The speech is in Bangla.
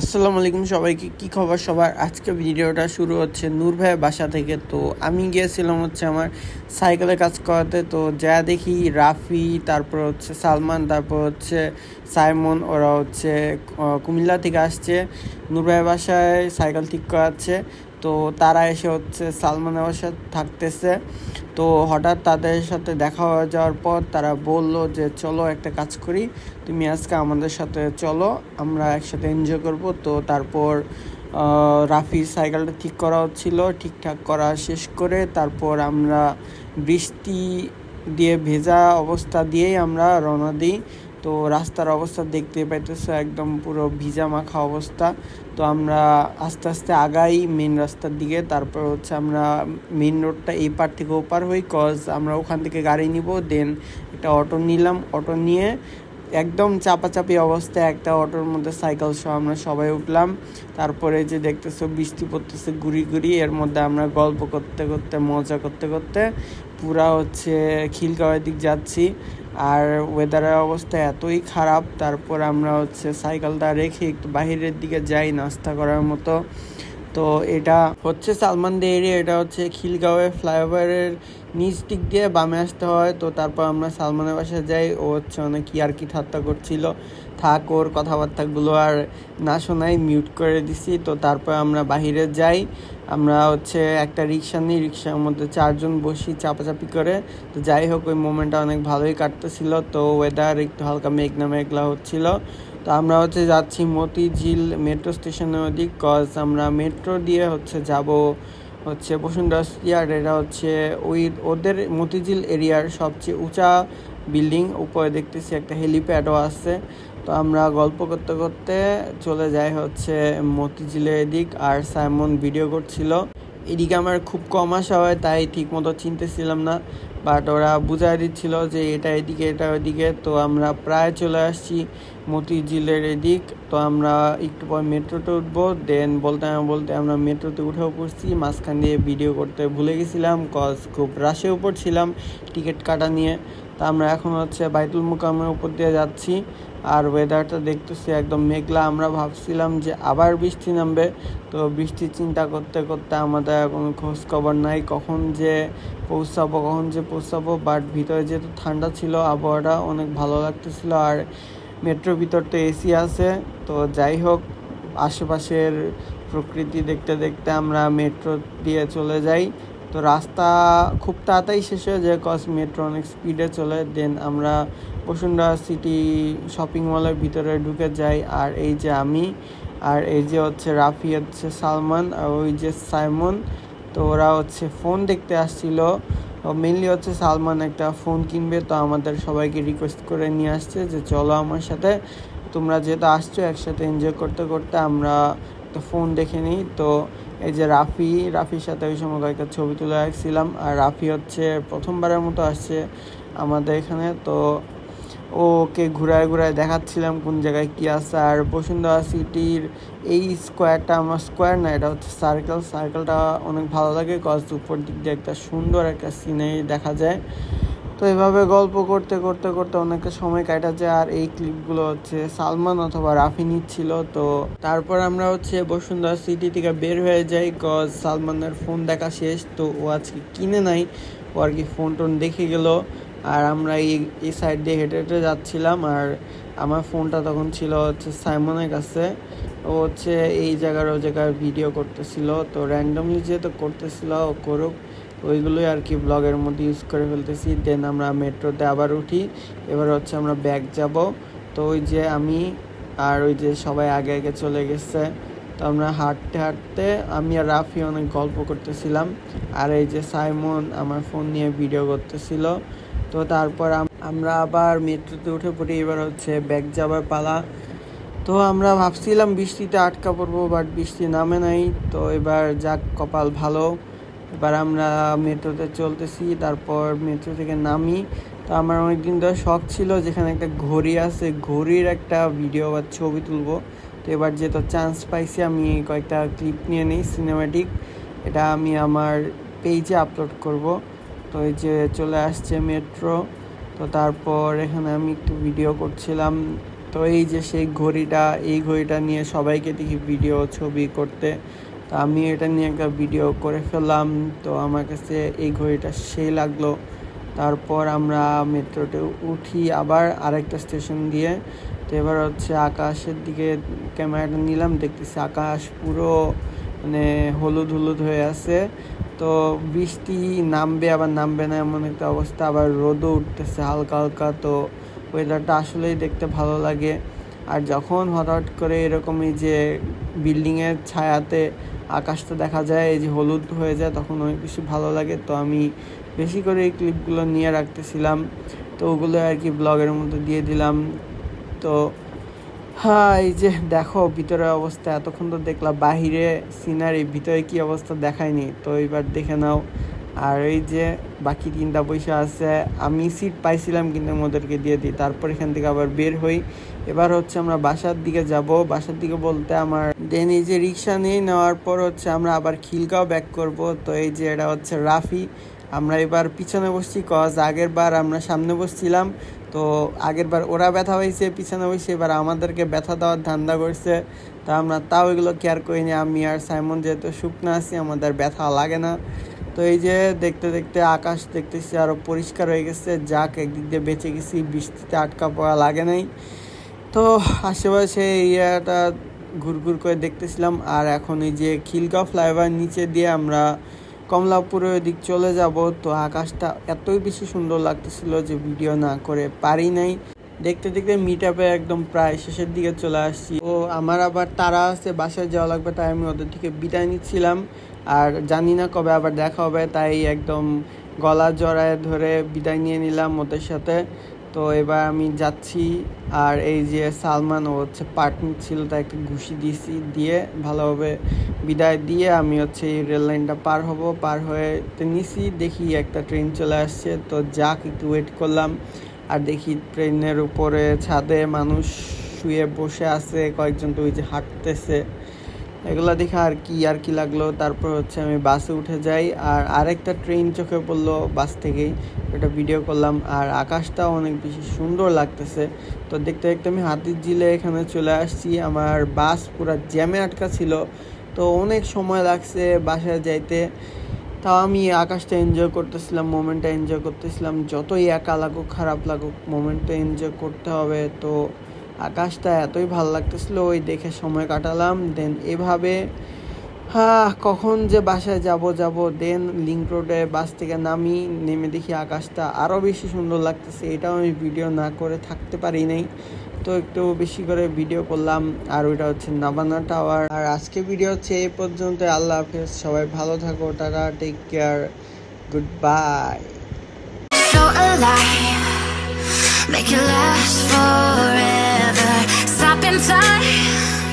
আসসালামু আলাইকুম সবাইকে, কি খবর সবার। আজকে ভিডিওটা শুরু হচ্ছে নূর ভাইয়ের বাসা থেকে। তো আমি গিয়েছিলাম আমার সাইকেলে কাজ করাতে। তো যা দেখি রাফি, তারপর সালমান, তারপর সাইমন, ওরা কুমিল্লা থেকে আসছে, নূর ভাইয়ের বাসায় সাইকেল ঠিক করাচ্ছে। তো তারা এসে সালমানের বাসায় থাকতেছে। তো হঠাৎ তাদের সাথে দেখা হয়ে যাওয়ার পর তারা বলল যে চলো একটা কাজ করি, তুমি আজকে আমাদের সাথে চলো, আমরা একসাথে এনজয় করব। তো তারপর রাফির সাইকেলটা ঠিক করা হচ্ছিল, ঠিকঠাক করা শেষ করে তারপর আমরা বৃষ্টি দিয়ে ভেজা অবস্থা দিয়েই আমরা রওনা দিই। তো রাস্তার অবস্থা দেখতে পাইতেছো, একদম পুরো ভিজা মাখা অবস্থা। তো আমরা আস্তে আস্তে আগাই মেন রাস্তার দিকে। তারপর আমরা মেন রোডটা এই পার থেকে ওপার হই, আমরা ওখান থেকে গাড়ি নিব। দেন একটা অটো নিলাম, অটো নিয়ে একদম চাপাচাপি অবস্থায় একটা অটোর মধ্যে সাইকেল সহ আমরা সবাই উঠলাম। তারপরে যে দেখতেছো বৃষ্টি পড়তেছে গুড়ি গুড়ি, এর মধ্যে আমরা গল্প করতে করতে মজা করতে করতে পুরা খিলগাঁওয়ের দিক যাচ্ছি। আর ওয়েদারের অবস্থা এতই খারাপ, তারপর আমরা সাইকেলটা রেখে একটু বাহিরের দিকে যাই নাস্তা করার মতো। তো এটা সালমানদের এরিয়া, এটা খিলগাঁওয়ে ফ্লাইওভারের নিচ দিক দিয়ে বামে আসতে হয়। তো তারপর আমরা সালমানের বাসায় যাই। ও অনেক কি ঠাট্টা করছিল, থাক ওর কথাবার্তাগুলো আর না শোনাই, মিউট করে দিছি। তো তারপর আমরা বাহিরে যাই, আমরা একটা রিক্সা নিই, রিক্সার মধ্যে 4 জন বসি চাপাচাপি করে। তো যাই হোক, ওই মোমেন্টটা অনেক ভালোই কাটতেছিল। তো ওয়েদার একটু হালকা মেঘনা মেঘলা হচ্ছিল। তো আমরা যাচ্ছি মতিঝিল মেট্রো স্টেশনের ওদিক, আমরা মেট্রো দিয়ে যাব বসুন্ধরা স্কয়ার। এটা ওদের মতিঝিল এরিয়ার সবচেয়ে উঁচা বিল্ডিং, উপরে দেখতেছি একটা হেলিপ্যাডও আছে। তো আমরা গল্প করতে করতে চলে যাই মতিঝিলের এদিক। আর সাইমন ভিডিও করছিল, এদিকে আমার খুব কম আসা হয়, তাই ঠিক মতো চিনতেছিলাম না, বাট ওরা বুঝাই দিচ্ছিল যে এটা এদিকে এটা ওইদিকে। তো আমরা প্রায় চলে আসছি মতিঝিলের এদিক। তো আমরা একটু পর মেট্রোতে উঠবো। দেন বলতে বলতে আমরা মেট্রোতে উঠেও পড়ছি, মাঝখান দিয়ে ভিডিও করতে ভুলে গেছিলাম, খুব রাশের উপর ছিলাম টিকিট কাটা নিয়ে। তো আমরা এখন বাইতুল মুকাররমের উপর দিয়ে যাচ্ছি। আর ওয়েদারটা দেখতেছি একদম মেঘলা, আমরা ভাবছিলাম যে আবার বৃষ্টি নামবে। তো বৃষ্টির চিন্তা করতে করতে আমাদের কোনো খোঁজ খবর নাই কখন যে পৌঁছাবো। বাট ভিতরে যেহেতু ঠান্ডা ছিল, আবহাওয়াটা অনেক ভালো লাগতেছিল। আর মেট্রোর ভিতর তো এসি আছে। তো যাই হোক, আশেপাশের প্রকৃতি দেখতে দেখতে আমরা মেট্রো দিয়ে চলে যাই। তো রাস্তা খুব তাড়াতাড়ি শেষ হয়ে যায়, মেট্রো অনেক স্পিডে চলে। দেন আমরা বসুন্ধরা সিটি শপিং মলের ভিতরে ঢুকে যাই। আর এই যে আমি, আর এই যে রাফি, সালমান, আর ওই যে সাইমন। তো ওরা ফোন দেখতে আসছিল। মেনলি সালমান একটা ফোন কিনবে। তো আমাদের সবাইকে রিকোয়েস্ট করে নিয়ে আসছে যে চলো আমার সাথে, তোমরা যেহেতু আসছো একসাথে এনজয় করতে করতে আমরা একটা ফোন দেখে নিই। তো এই যে রাফির সাথে ওই সময় কয়েকটা ছবি তুলে রাখছিলাম। আর রাফি প্রথমবারের মতো আসছে আমাদের এখানে। তো ওকে ঘুরায় দেখাচ্ছিলাম কোন জায়গায় কি আছে। আর বসুন্ধরা সিটির এই স্কোয়ারটা, আমার স্কোয়ার না, এটা সার্কেলটা অনেক ভালো লাগে, উপর দিক দিয়ে একটা সুন্দর একটা সিনারি দেখা যায়। তো এভাবে গল্প করতে করতে করতে অনেকটা সময় কাটা যায়। আর এই ক্লিপগুলো সালমান অথবা রাফি নিচ্ছিল। তো তারপর আমরা বসুন্ধরা সিটি থেকে বের হয়ে যাই, সালমানের ফোন দেখা শেষ। তো ও আজকে কিনে নাই, ও আর কি ফোন টোন দেখে গেল। আর আমরা এই সাইড দিয়ে হেঁটে হেঁটে যাচ্ছিলাম। আর আমার ফোনটা তখন ছিল সাইমনের কাছে। ও এই জায়গার ও জায়গার ভিডিও করতেছিল। তো র্যান্ডমলি যেহেতু করতেছিল, ও করুক, ওইগুলোই আর কি ব্লগের মধ্যে ইউজ করে ফেলতেছি। দেন আমরা মেট্রোতে আবার উঠি। এবার আমরা ব্যাক যাব। তো ওই যে আমি আর ওই যে সবাই আগে আগে চলে গেছে। তো আমরা হাঁটতে হাঁটতে আমি আর রাফি অনেক গল্প করতেছিলাম। আর এই যে সাইমন আমার ফোন নিয়ে ভিডিও করতেছিল। তো তারপর আমরা আবার মেট্রোতে উঠে পড়ি। এবার ব্যাক যাবার পালা। তো আমরা ভাবছিলাম বৃষ্টিতে আটকা পড়বো, বাট বৃষ্টি নামে নাই। তো এবার যাক, কপাল ভালো। এবার আমরা মেট্রোতে চলতেছি, তারপর মেট্রো থেকে নামি। তো আমার অনেকদিন ধরে শখ ছিল যেখানে একটা ঘড়ি আছে, ঘড়ির একটা ভিডিও বা ছবি তুলবো। তো এবার যেহেতু চান্স পাইছি, আমি কয়েকটা ক্লিপ নিয়ে নিই সিনেম্যাটিক, এটা আমি আমার পেজে আপলোড করব। তো এই যে চলে আসছে মেট্রো। তো তারপর এখানে আমি একটু ভিডিও করছিলাম। তো তো এই যে সেই ঘড়িটা, এই ঘড়িটা নিয়ে সবাইকে দেখি ভিডিও ছবি করতে, তো আমি এটা নিয়ে একটা ভিডিও করে ফেললাম। তো আমার কাছে এই ঘড়িটা সেই লাগলো। তারপর আমরা মেট্রোতে উঠি আবার আরেকটা স্টেশন দিয়ে। তো এবার হচ্ছে আকাশের দিকে ক্যামেরাটা নিলাম, দেখতেছি আকাশ পুরো মানে হলুদ হলুদ হয়ে আছে। তো বৃষ্টি নামবে আবার নামবে না এমন একটা অবস্থা, আবার রোদও উঠতেছে হালকা হালকা। তো ওয়েদারটা আসলেই দেখতে ভালো লাগে। আর যখন হঠাৎ করে এরকমই যে বিল্ডিংয়ের ছায়াতে আকাশটা দেখা যায়, এই যে হলুদ হয়ে যায়, তখন অনেক বেশি ভালো লাগে। তো আমি বেশি করে এই ক্লিপগুলো নিয়ে রাখতেছিলাম, তো ওগুলো আর কি ব্লগের মধ্যে দিয়ে দিলাম। তো হ্যাঁ, এই যে দেখো ভিতরের অবস্থা, এতক্ষণ তো দেখলাম বাহিরে সিনারি, ভিতরে কি অবস্থা দেখায়নি, তো এবার দেখে নাও। আর এই যে বাকি 3টা পয়সা আছে, আমি সিট পাইছিলাম কিন্তু ওদেরকে দিয়ে দিই, তারপর এখান থেকে আবার বের হই। এবার হচ্ছে আমরা বাসার দিকে যাব, বাসার দিকে বলতে আমার দেন এই যে রিক্সা নিয়ে নেওয়ার পর হচ্ছে আমরা আবার খিলগাঁও ব্যাক করব। তো এই যে এটা হচ্ছে রাফি, আমরা এবার পিছনে বসছি, কজ আগের বার আমরা সামনে বসছিলাম। তো আগের বার ওরা ব্যথা হয়েছে পিছনে বসে, এবার আমাদেরকে ব্যথা দেওয়ার ধান্দা করছে। তা আমরা তাও এগুলো কেয়ার করিনি, আমি আর সাইমন যেহেতু শুকনো আছি আমাদের ব্যথা লাগে না। তো এই যে দেখতে দেখতে আকাশ দেখতেছি আরও পরিষ্কার হয়ে গেছে, যাক একদিক দিয়ে বেঁচে গেছি, বৃষ্টিতে আটকা পড়া লাগে নাই। তো আশেপাশে এরিয়াটা ঘুরঘুর করে দেখতেছিলাম। আর এখন এই যে খিলগাঁও ফ্লাইওভার নিচে দিয়ে আমরা কমলাপুরের দিক চলে যাব। তো আকাশটা এতই বেশি সুন্দর লাগতেছিল যে ভিডিও না করে পারি নাই। দেখতে দেখতে মিট আপে একদম প্রায় শেষের দিকে চলে আসছি। ও আমার আবার তারা আছে, বাসায় যাওয়া লাগবে, তাই আমি ওদের থেকে বিদায় নিচ্ছিলাম। আর জানি না কবে আবার দেখা হবে, তাই একদম গলা জড়ায় ধরে বিদায় নিয়ে নিলাম ওদের সাথে। তো এবার আমি যাচ্ছি। আর এই যে সালমান, ও হচ্ছে পার্টনার ছিল, তাই একটা ঘুষি দিয়েছি, দিয়ে ভালোভাবে বিদায় দিয়ে আমি হচ্ছে এই রেল লাইনটা পার হব। পার হয়ে নিছি, দেখি একটা ট্রেন চলে আসছে। তো যাক একটু ওয়েট করলাম, আর দেখি ট্রেনের উপরে ছাদে মানুষ শুয়ে বসে আছে, কয়েকজন তো ওই যে হাঁটতেছে, এগুলো দেখে আর কি লাগলো। তারপর হচ্ছে আমি বাসে উঠে যাই, আর আরেকটা ট্রেন চোখে পড়লো বাস থেকেই, এটা ভিডিও করলাম। আর আকাশটাও অনেক বেশি সুন্দর লাগতেছে। তো দেখতে দেখতে আমি হাতিরঝিলে এখানে চলে আসছি। আমার বাস পুরো জ্যামে আটকা ছিল, তো অনেক সময় লাগছে বাসায় যাইতে। তাও আমি আকাশটা এনজয় করতেছিলাম, মোমেন্টটা এনজয় করতেছিলাম। যতই একা লাগুক খারাপ লাগুক, মোমেন্টটা এনজয় করতে হবে। তো আকাশটা এতই ভালো লাগতেছিল, ওই দেখে সময় কাটালাম। দেন এভাবে কখন যে বাসায় যাব দেন লিংক রোডে বাস থেকে নেমে দেখি আকাশটা আরও বেশি সুন্দর লাগতেছে। এটাও আমি ভিডিও না করে থাকতে পারি নাই, তো একটু বেশি করে ভিডিও করলাম। আর ওইটা হচ্ছে নাবানা টাওয়ার। আর আজকে ভিডিও হচ্ছে এই পর্যন্ত। আল্লাহ হাফেজ, সবাই ভালো থাকো, tata, take care, good bye. Make it last forever. Stop in time.